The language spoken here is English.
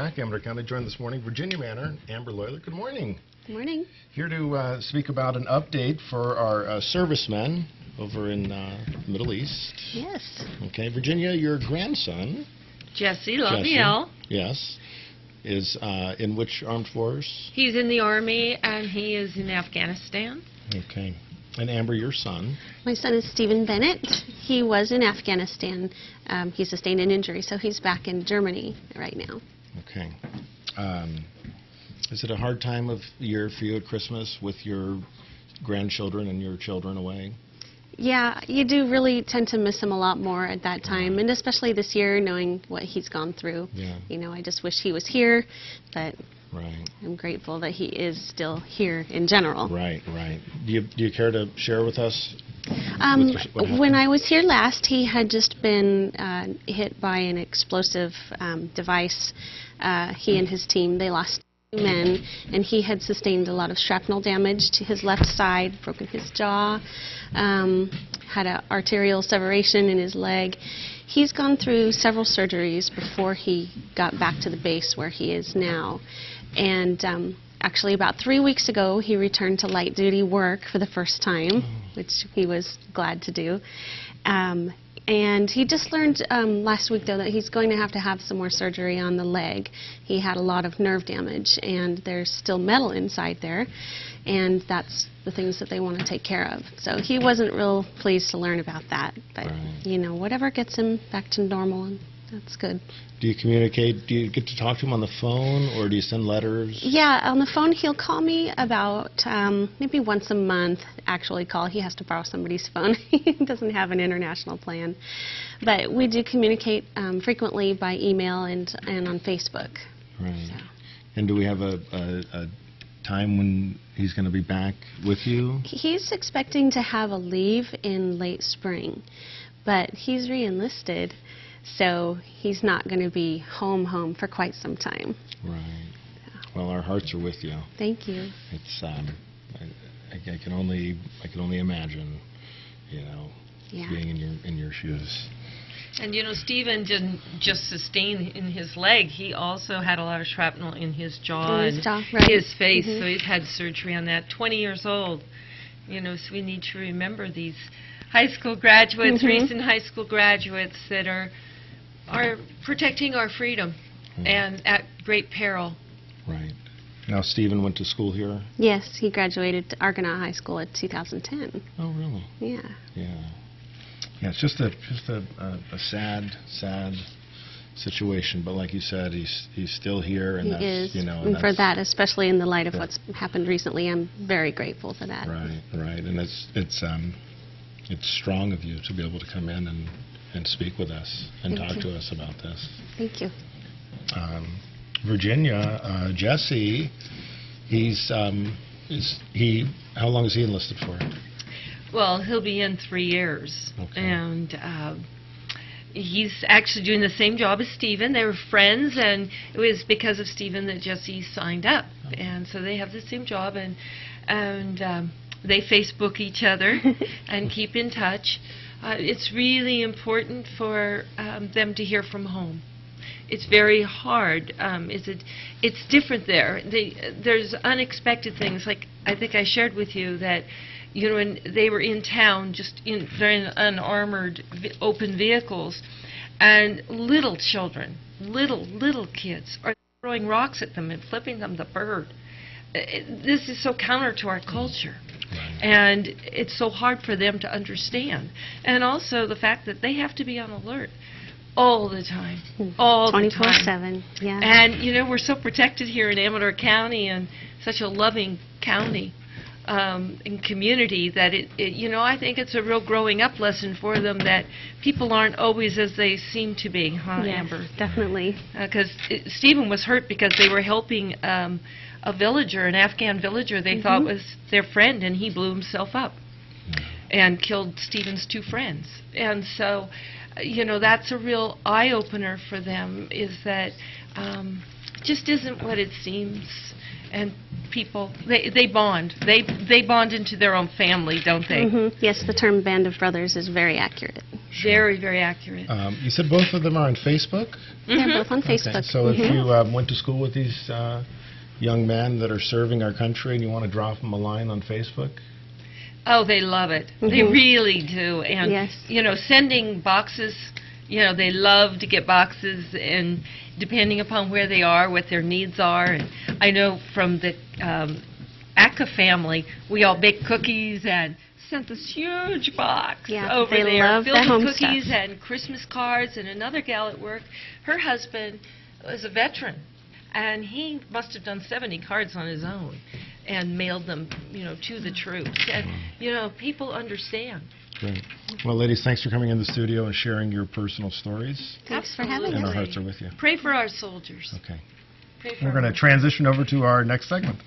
back. Amador County joined this morning, Virginia Manor, Amber Leuler. Good morning. Good morning. Here to speak about an update for our servicemen over in the Middle East. Yes. Okay, Virginia, your grandson, Jesse LaVielle. Yes, is in which armed force? He's in the Army, and he is in Afghanistan. Okay. And Amber, your son? My son is Stephen Bennett. He was in Afghanistan. He sustained an injury, so he's back in Germany right now. Okay. Is it a hard time of year for you at Christmas with your grandchildren and your children away? Yeah, you do really tend to miss him a lot more at that time, and especially this year, knowing what he's gone through. Yeah. You know, I just wish he was here, but right. I'm grateful that he is still here in general. Right, right. Do you care to share with us? When I was here last, he had just been hit by an explosive device. He and his team, they lost 2 men, and he had sustained a lot of shrapnel damage to his left side, broken his jaw, had an arterial separation in his leg. He's gone through several surgeries before he got back to the base where he is now. And actually about 3 weeks ago, he returned to light duty work for the first time, which he was glad to do. And he just learned last week, though, that he's going to have some more surgery on the leg. He had a lot of nerve damage, and there's still metal inside there, and that's the things that they want to take care of. So he wasn't real pleased to learn about that, but, you know, whatever gets him back to normal, that's good. Do you communicate? Do you get to talk to him on the phone, or do you send letters? Yeah, on the phone he'll call me about maybe once a month. Actually, call. He has to borrow somebody's phone. He doesn't have an international plan, but we do communicate frequently by email and on Facebook. Right. So. And do we have a time when he's going to be back with you? He's expecting to have a leave in late spring, but he's re-enlisted. So he's not going to be home for quite some time. Right. Well, our hearts are with you. Thank you. It's I can only imagine, you know, being in your shoes. And you know, Stephen didn't just sustain in his leg; he also had a lot of shrapnel in his jaw and his face. So he's had surgery on that. 20 years old. You know, so we need to remember these high school graduates, recent high school graduates that are protecting our freedom and at great peril. Right. Now, Stephen went to school here? Yes, he graduated Argonaut High School in 2010. Oh, really? Yeah. Yeah. Yeah, it's just a sad situation, but like you said, he's still here, and he is. You know, and for that, especially in the light of what's happened recently, I'm very grateful for that. Right, right, and it's strong of you to be able to come in and speak with us and talk to us about this. Thank you. Virginia, Jesse, how long is he enlisted for? Well, he'll be in 3 years, and he's actually doing the same job as Stephen. They were friends, and it was because of Stephen that Jesse signed up, and so they have the same job, and they Facebook each other and keep in touch. It's really important for them to hear from home. It's very hard. It's different there. There's unexpected things. Like I think I shared with you that, you know, when they were in town, they're in unarmored, open vehicles, and little children, little kids are throwing rocks at them and flipping them the bird. This is so counter to our culture. And it's so hard for them to understand. And also the fact that they have to be on alert all the time. All the time. 24/7, yeah. And, you know, we're so protected here in Amador County, and such a loving county and community that you know, I think it's a real growing up lesson for them that people aren't always as they seem to be, huh, yes, Amber? Definitely. Because Stephen was hurt because they were helping a villager, an Afghan villager they thought was their friend, and he blew himself up and killed Stephen's 2 friends. And so, you know, that's a real eye-opener for them, is that just isn't what it seems. And people, they bond. They bond into their own family, don't they? Yes, the term band of brothers is very accurate. Sure. Very, very accurate. You said both of them are on Facebook? They're both on Facebook. Okay. So if you went to school with these young men that are serving our country and you want to drop them a line on Facebook? Oh, they love it. They really do. And, Yes. Sending boxes, they love to get boxes, and depending upon where they are, what their needs are. And I know from the ACA family, we all baked cookies and sent this huge box over they there love filled the home with cookies stuff. and Christmas cards. And another gal at work, her husband was a veteran, and he must have done 70 cards on his own and mailed them, to the troops. And, people understand. Great. Well, ladies, thanks for coming in the studio and sharing your personal stories. Thanks for having And us. our hearts are with you. Pray for our soldiers. Okay. Pray for We're going to transition over to our next segment.